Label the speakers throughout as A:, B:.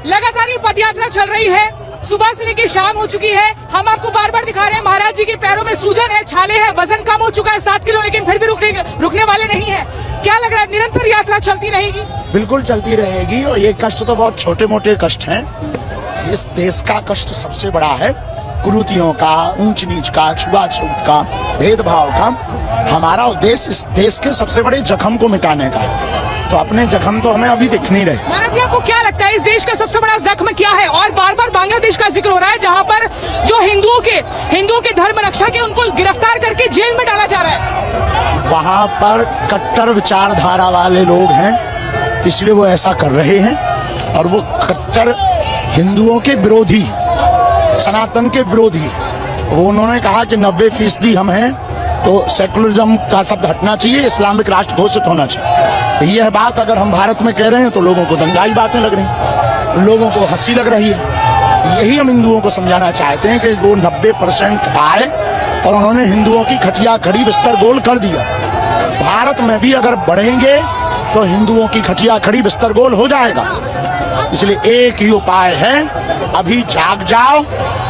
A: लगातार ये पदयात्रा चल रही है, सुबह से लेकर शाम हो चुकी है। हम आपको बार बार दिखा रहे हैं महाराज जी के पैरों में सूजन है, छाले हैं, वजन कम हो चुका है 7 किलो, लेकिन फिर भी रुकने वाले नहीं है। क्या लग रहा है, निरंतर यात्रा चलती रहेगी?
B: बिल्कुल चलती रहेगी। और ये कष्ट तो बहुत छोटे मोटे कष्ट हैं। इस देश का कष्ट सबसे बड़ा है, कुरीतियों का, ऊंच नीच का, छुआछूत का, भेदभाव का। हमारा उद्देश्य इस देश के सबसे बड़े जख्म को मिटाने का है। तो अपने जख्म तो हमें अभी दिख नहीं रहे।
A: महाराज जी, आपको क्या लगता है इस देश का सबसे बड़ा जख्म क्या है? और बार बार बांग्लादेश का जिक्र हो रहा है, जहाँ पर जो हिंदुओं के धर्म रक्षा के उनको गिरफ्तार करके जेल में डाला जा रहा है।
B: वहाँ पर कट्टर विचारधारा वाले लोग हैं, इसलिए वो ऐसा कर रहे हैं। और वो कट्टर हिंदुओं के विरोधी, सनातन के विरोधी। वो उन्होंने कहा कि 90% हम हैं, तो सेकुलरिज्म का शब्द हटना चाहिए, इस्लामिक राष्ट्र घोषित होना चाहिए। यह बात अगर हम भारत में कह रहे हैं तो लोगों को दंगाई बातें लग रही, लोगों को हंसी लग रही है। यही हम हिंदुओं को समझाना चाहते हैं कि वो 90% आए और उन्होंने हिंदुओं की खटिया खड़ी बिस्तर गोल कर दिया। भारत में भी अगर बढ़ेंगे तो हिंदुओं की खटिया खड़ी बिस्तर गोल हो जाएगा। इसलिए एक ही उपाय है, अभी जाग जाओ,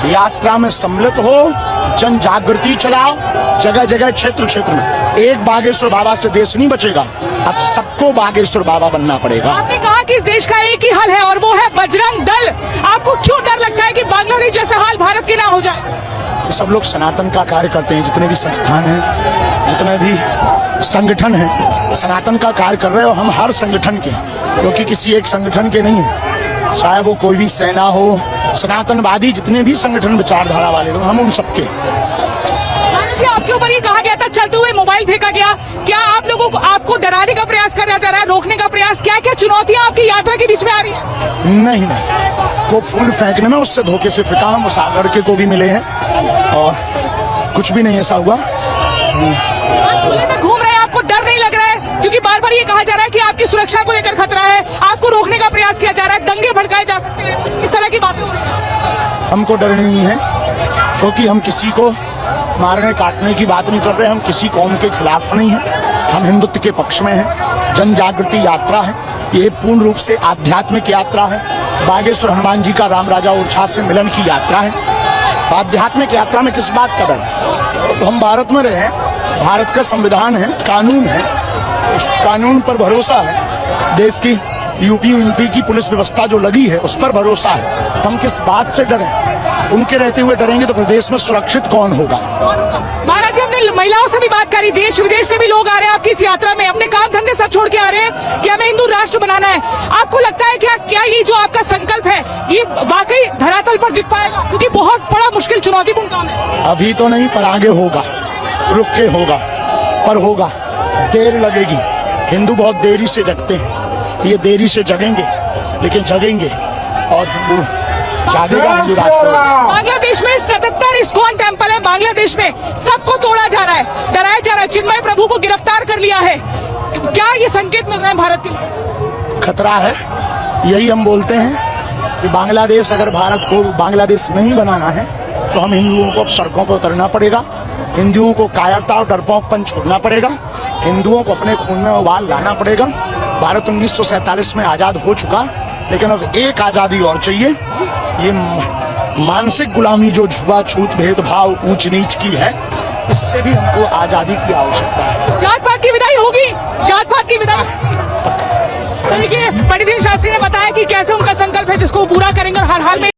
B: यात्रा में सम्मिलित हो, जन जागृति चलाओ, जगह जगह क्षेत्र क्षेत्र में। एक बागेश्वर बाबा से देश नहीं बचेगा, अब सबको बागेश्वर बाबा बनना पड़ेगा।
A: आपने कहा कि इस देश का एक ही हल है और वो है बजरंग दल। आपको क्यों डर लगता है कि बांग्लादेश जैसा हाल भारत के ना हो जाए?
B: सब लोग सनातन का कार्य करते हैं, जितने भी संस्थान हैं, जितने भी संगठन हैं, सनातन का कार्य कर रहे हो। हम हर संगठन के, क्योंकि किसी एक संगठन के नहीं है, चाहे वो कोई भी सेना हो, सनातनवादी जितने भी संगठन विचारधारा वाले लोग, हम उन सबके।
A: आपके ऊपर ये कहा गया था चलते हुए मोबाइल फेंका गया, क्या आप लोगों को आपको डराने का प्रयास किया जा रहा है, रोकने का प्रयास? क्या क्या चुनौतियां आपकी यात्रा के बीच में आ रही है?
B: नहीं, वो फूल फेंकने में उससे धोखे से फेंका, हम उस लड़के को भी मिले हैं और कुछ भी नहीं ऐसा हुआ।
A: आप खुले में घूम रहे हैं, आपको डर नहीं लग रहा है? क्योंकि बार बार ये कहा जा रहा है कि आपकी सुरक्षा को लेकर खतरा है, आपको रोकने का प्रयास किया जा रहा है, दंगे भड़काए जा सकते हैं, इस तरह की बातें हो रही है।
B: हमको डर नहीं है, क्योंकि हम किसी को मारने काटने की बात नहीं कर रहे, हम किसी कौम के खिलाफ नहीं है, हम हिंदुत्व के पक्ष में हैं। जन जागृति यात्रा है, ये पूर्ण रूप से आध्यात्मिक यात्रा है। बागेश्वर हनुमान जी का राम राजा उर्छा से मिलन की यात्रा है। आध्यात्मिक यात्रा में किस बात का डर? तो हम भारत में रहे, भारत का संविधान है, कानून है, उस कानून पर भरोसा है। देश की यूपी एमपी की पुलिस व्यवस्था जो लगी है उस पर भरोसा है। हम किस बात से डरें? उनके रहते हुए डरेंगे तो प्रदेश में सुरक्षित कौन होगा?
A: महाराज जी, हमने महिलाओं से भी बात करी, देश विदेश से भी लोग आ रहे हैं आपकी इस यात्रा में, अपने काम धंधे सब छोड़ के आ रहे हैं कि हमें हिंदू राष्ट्र बनाना है। आपको लगता है क्या ये जो आपका संकल्प है ये वाकई धरातल पर दिख पाएगा? क्योंकि बहुत बड़ा मुश्किल चुनौतीपूर्ण काम है।
B: अभी तो नहीं, पर आगे होगा, रुक के होगा, पर होगा, देर लगेगी। हिंदू बहुत देरी से जगते हैं, ये देरी से जगेंगे, लेकिन जगेंगे और हिंदू जागेगा, हिंदू राष्ट्र।
A: बांग्लादेश में 77 इस्कॉन टेम्पल है, बांग्लादेश में सबको तोड़ा जा रहा है, डराया जा रहा है। चिन्मय प्रभु को गिरफ्तार कर लिया है, क्या ये संकेत मिल रहा है भारत के लिए?
B: खतरा है। यही हम बोलते हैं कि बांग्लादेश, अगर भारत को बांग्लादेश नहीं बनाना है तो हम हिंदुओं को सड़कों पर उतरना पड़ेगा, हिंदुओं को कायरता और डरपोकपन छोड़ना पड़ेगा, हिंदुओं को अपने खून में उबाल लाना पड़ेगा। भारत 1947 में आजाद हो चुका, लेकिन अब एक आजादी और चाहिए। ये मानसिक गुलामी जो छुआछूत, भेदभाव, ऊंच नीच की है, इससे भी हमको आजादी की आवश्यकता है।
A: जात पात की विदाई होगी, जात पात की विदाई। देखिए, पंडित शास्त्री ने बताया कि कैसे उनका संकल्प है जिसको पूरा करेंगे और हर हाल में